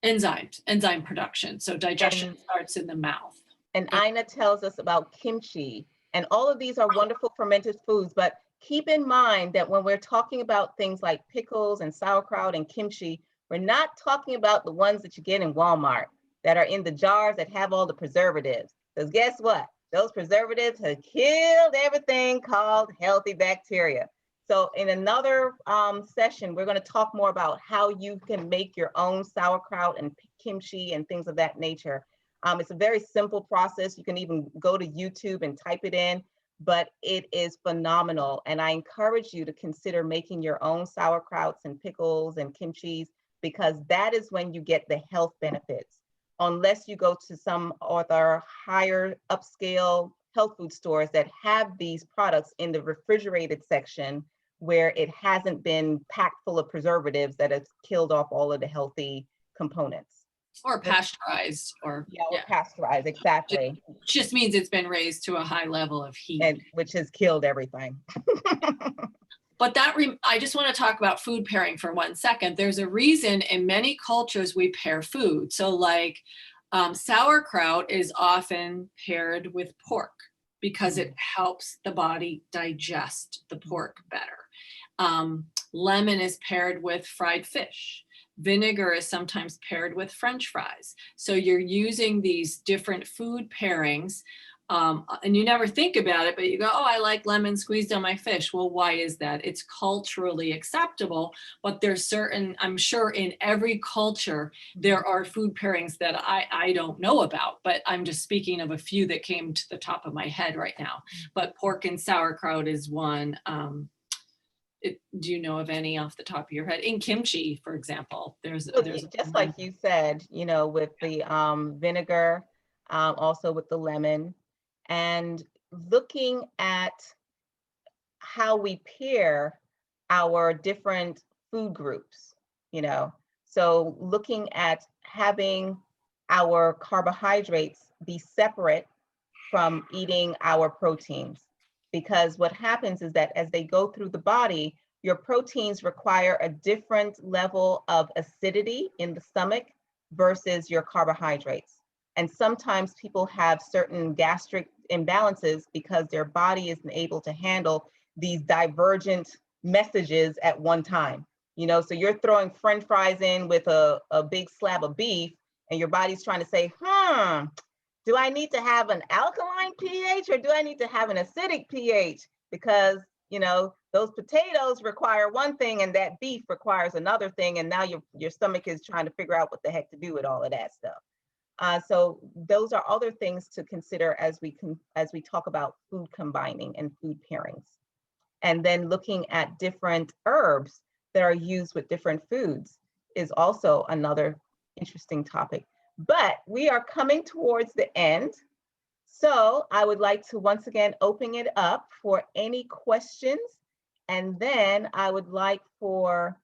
enzyme production. So digestion starts in the mouth. And Ina tells us about kimchi. And all of these are wonderful fermented foods, but keep in mind that when we're talking about things like pickles and sauerkraut and kimchi, we're not talking about the ones that you get in Walmart that are in the jars that have all the preservatives. Because guess what? Those preservatives have killed everything called healthy bacteria. So in another session, we're going to talk more about how you can make your own sauerkraut and kimchi and things of that nature. It's a very simple process. You can even go to YouTube and type it in, but it is phenomenal. And I encourage you to consider making your own sauerkrauts and pickles and kimchis, because that is when you get the health benefits. Unless you go to some other higher upscale health food stores that have these products in the refrigerated section where it hasn't been packed full of preservatives that have killed off all of the healthy components. Or pasteurized, or pasteurized, exactly. Which just means it's been raised to a high level of heat. And which has killed everything. But I just want to talk about food pairing for 1 second. There's a reason in many cultures we pair food. So like sauerkraut is often paired with pork because it helps the body digest the pork better. Lemon is paired with fried fish. Vinegar is sometimes paired with French fries. So you're using these different food pairings, and you never think about it, but you go, oh, I like lemon squeezed on my fish. Well, why is that? It's culturally acceptable, but there's certain, I'm sure in every culture, there are food pairings that I don't know about, but I'm just speaking of a few that came to the top of my head right now. But pork and sauerkraut is one. Do you know of any off the top of your head? In kimchi, for example, there's just like you said, you know, with the vinegar, also with the lemon, and looking at how we pair our different food groups, you know. So looking at having our carbohydrates be separate from eating our proteins. Because what happens is that as they go through the body, your proteins require a different level of acidity in the stomach versus your carbohydrates. And sometimes people have certain gastric imbalances because their body isn't able to handle these divergent messages at one time. You know, so you're throwing French fries in with a big slab of beef, and your body's trying to say, do I need to have an alkaline pH or do I need to have an acidic pH? Because, you know, those potatoes require one thing and that beef requires another thing. And now your stomach is trying to figure out what the heck to do with all of that stuff. So those are other things to consider as we talk about food combining and food pairings. And then looking at different herbs that are used with different foods is also another interesting topic. But we are coming towards the end. So I would like to once again open it up for any questions. And then I would like for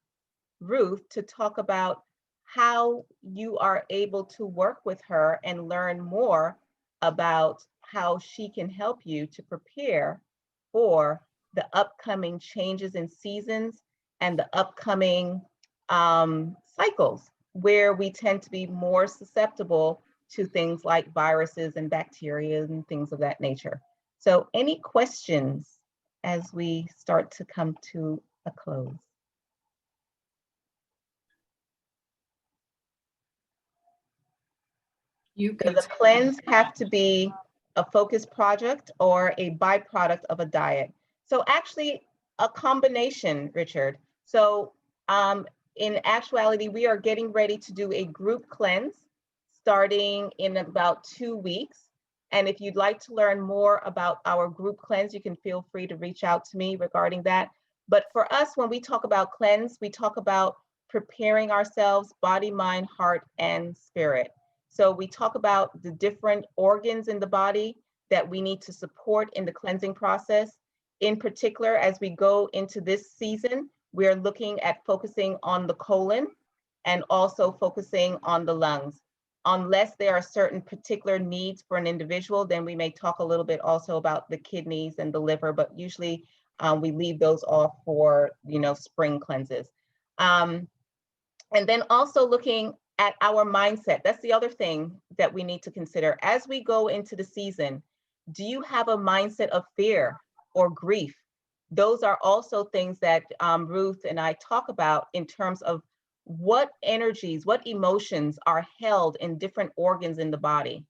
Ruth to talk about how you are able to work with her and learn more about how she can help you to prepare for the upcoming changes in seasons and the upcoming cycles where we tend to be more susceptible to things like viruses and bacteria and things of that nature. So any questions as we start to come to a close? Does a cleanse have to be a focused project or a byproduct of a diet? So actually a combination, Richard. So in actuality, we are getting ready to do a group cleanse starting in about 2 weeks. And if you'd like to learn more about our group cleanse, you can feel free to reach out to me regarding that. But for us, when we talk about cleanse, we talk about preparing ourselves, body, mind, heart, and spirit. So we talk about the different organs in the body that we need to support in the cleansing process. In particular, as we go into this season, we're looking at focusing on the colon and also focusing on the lungs. Unless there are certain particular needs for an individual, then we may talk a little bit also about the kidneys and the liver, but usually we leave those off for, spring cleanses. And then also looking at our mindset. That's the other thing that we need to consider. As we go into the season, do you have a mindset of fear or grief? Those are also things that Ruth and I talk about in terms of what energies, what emotions are held in different organs in the body.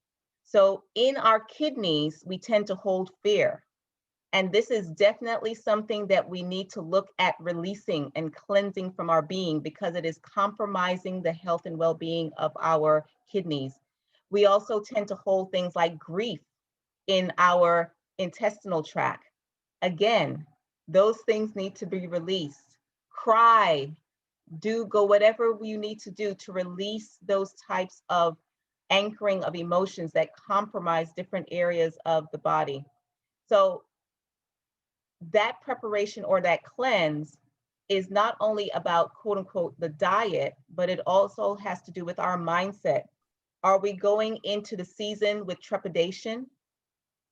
So in our kidneys, we tend to hold fear. And this is definitely something that we need to look at releasing and cleansing from our being because it is compromising the health and well-being of our kidneys. We also tend to hold things like grief in our intestinal tract. Again, those things need to be released. Cry, go whatever you need to do to release those types of anchoring of emotions that compromise different areas of the body. So that preparation or that cleanse is not only about quote unquote the diet, but it also has to do with our mindset. Are we going into the season with trepidation?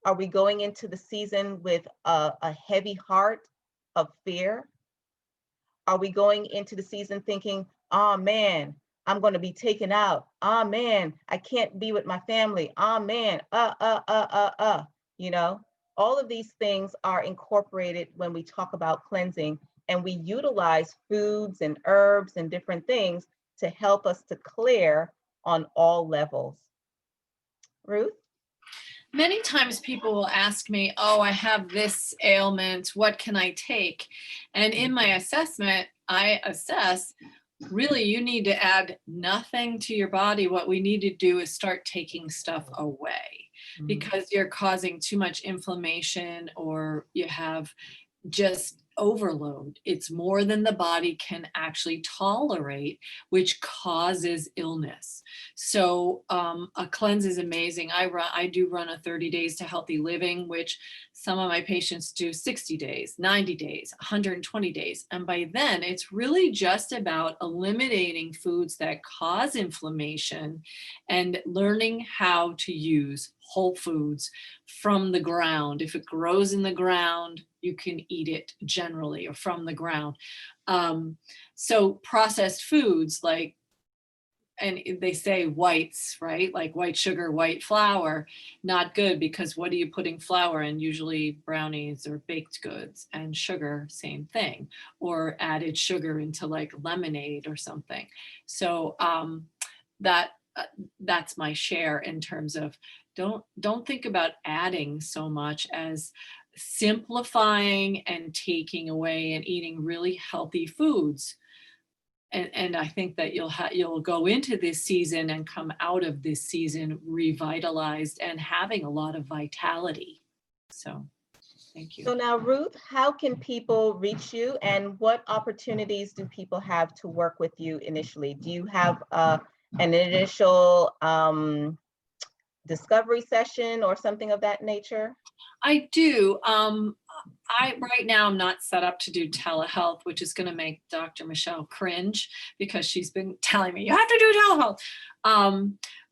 Are we going into the season with a heavy heart of fear? Are we going into the season thinking, oh man, I'm going to be taken out. Oh man, I can't be with my family. Oh man, all of these things are incorporated when we talk about cleansing, and we utilize foods and herbs and different things to help us to clear on all levels. Ruth? Many times people will ask me, oh, I have this ailment, what can I take? And in my assessment, I assess, really, you need to add nothing to your body. What we need to do is start taking stuff away because you're causing too much inflammation or you have just overload. It's more than the body can actually tolerate, which causes illness. So a cleanse is amazing. I do run a 30 days to healthy living, which some of my patients do 60 days, 90 days, 120 days. And by then it's really just about eliminating foods that cause inflammation and learning how to use whole foods from the ground. If it grows in the ground, you can eat it generally or from the ground. So processed foods like, and they say whites, right? Like white sugar, white flour, not good because what are you putting flour in? Usually brownies or baked goods, and sugar, same thing, or added sugar into like lemonade or something. So that's my share in terms of don't think about adding so much as simplifying and taking away and eating really healthy foods. and I think that you'll go into this season and come out of this season revitalized and having a lot of vitality. So thank you. So now, Ruth, how can people reach you, and what opportunities do people have to work with you initially? Do you have an initial discovery session or something of that nature? I do. Right now I'm not set up to do telehealth, which is going to make Dr. Michelle cringe because she's been telling me you have to do telehealth.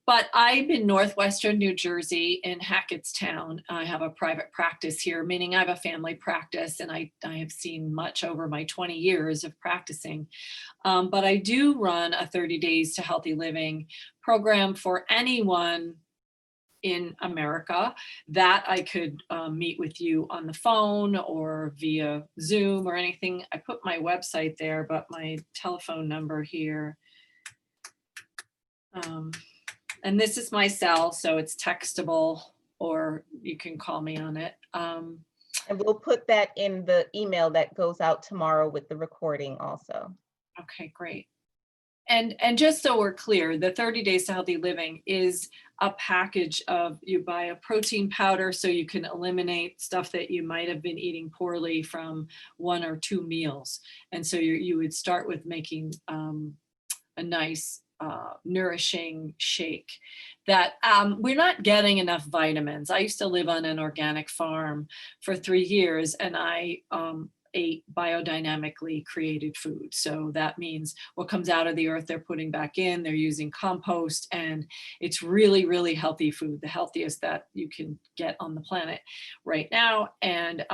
But I'm in Northwestern New Jersey in Hackettstown. I have a private practice here, meaning I have a family practice, and I have seen much over my 20 years of practicing. But I do run a 30 Days to Healthy Living program for anyone in America that I could meet with you on the phone or via Zoom or anything. I put my website there, but my telephone number here. And this is my cell, so it's textable, or you can call me on it. And we'll put that in the email that goes out tomorrow with the recording also. Okay, great. And just so we're clear, the 30 Days to Healthy Living is a package of, you buy a protein powder so you can eliminate stuff that you might have been eating poorly from 1 or 2 meals. And so you would start with making a nice nourishing shake that we're not getting enough vitamins. I used to live on an organic farm for 3 years, and I ate biodynamically created food. So that means what comes out of the earth, they're putting back in, they're using compost, and it's really, really healthy food, the healthiest that you can get on the planet right now. And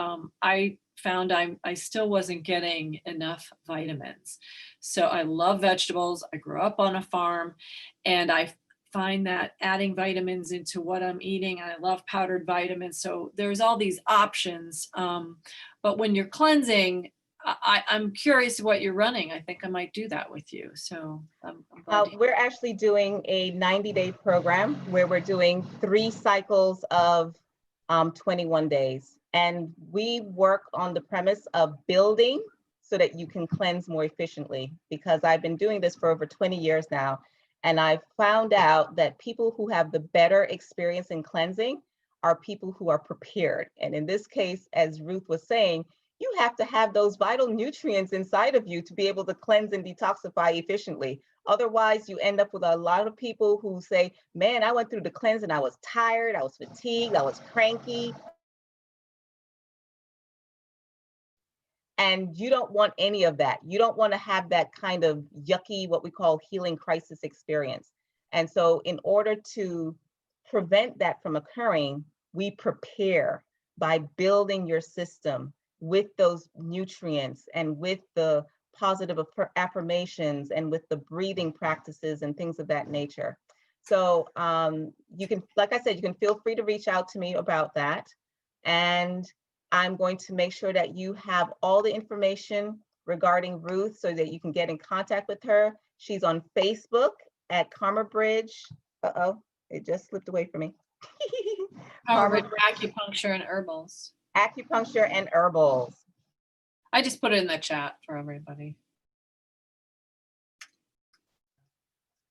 I found I still wasn't getting enough vitamins. So I love vegetables. I grew up on a farm, and I find that adding vitamins into what I'm eating, and I love powdered vitamins. So there's all these options. But when you're cleansing, I'm curious what you're running. I think I might do that with you. So I'm glad we're actually doing a 90-day program where we're doing 3 cycles of 21 days. And we work on the premise of building so that you can cleanse more efficiently, because I've been doing this for over 20 years now. And I've found out that people who have the better experience in cleansing are people who are prepared. And in this case, as Ruth was saying, you have to have those vital nutrients inside of you to be able to cleanse and detoxify efficiently. Otherwise, you end up with a lot of people who say, man, I went through the cleanse and I was tired, I was fatigued, I was cranky. And you don't want any of that. You don't want to have that kind of yucky, what we call healing crisis experience. And so in order to prevent that from occurring, we prepare by building your system with those nutrients and with the positive affirmations and with the breathing practices and things of that nature. So you can, like I said, you can feel free to reach out to me about that. And I'm going to make sure that you have all the information regarding Ruth so that you can get in contact with her. She's on Facebook at Karma Bridge. Uh-oh, it just slipped away from me. Karma Bridge Acupuncture and Herbals. Acupuncture and Herbals. I just put it in the chat for everybody.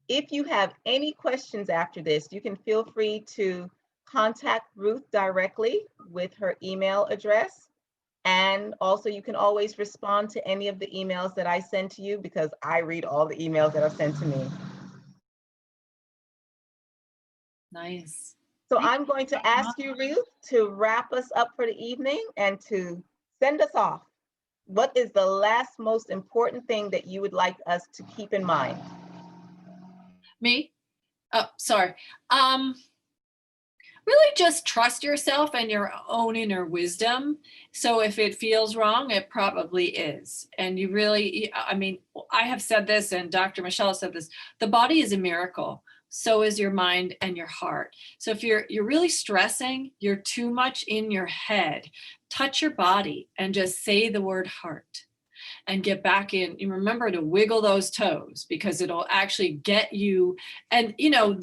If you have any questions after this, you can feel free to contact Ruth directly with her email address. And also you can always respond to any of the emails that I send to you, because I read all the emails that are sent to me. Nice. So I'm going to ask you, Ruth, to wrap us up for the evening and to send us off. What is the last most important thing that you would like us to keep in mind? Me? Oh, sorry. Really just trust yourself and your own inner wisdom. So if it feels wrong, it probably is. And you really, I mean, I have said this and Dr. Michelle said this, the body is a miracle. So is your mind and your heart. So if you're really stressing, you're too much in your head, touch your body and just say the word heart and get back in. And remember to wiggle those toes, because it'll actually get you. And you know,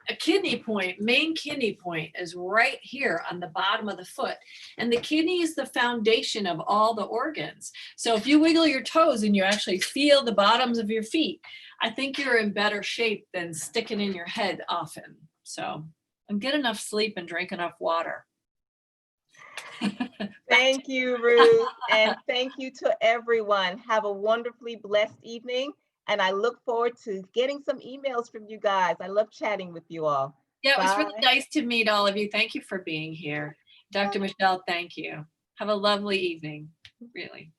a kidney point, main kidney point is right here on the bottom of the foot. And the kidney is the foundation of all the organs. So if you wiggle your toes and you actually feel the bottoms of your feet, I think you're in better shape than sticking in your head often. So, and get enough sleep and drink enough water. Thank you, Ruth. And thank you to everyone. Have a wonderfully blessed evening. And I look forward to getting some emails from you guys. I love chatting with you all. Yeah, it was Bye. really nice to meet all of you. Thank you for being here. Dr. Michelle, thank you. Have a lovely evening, really.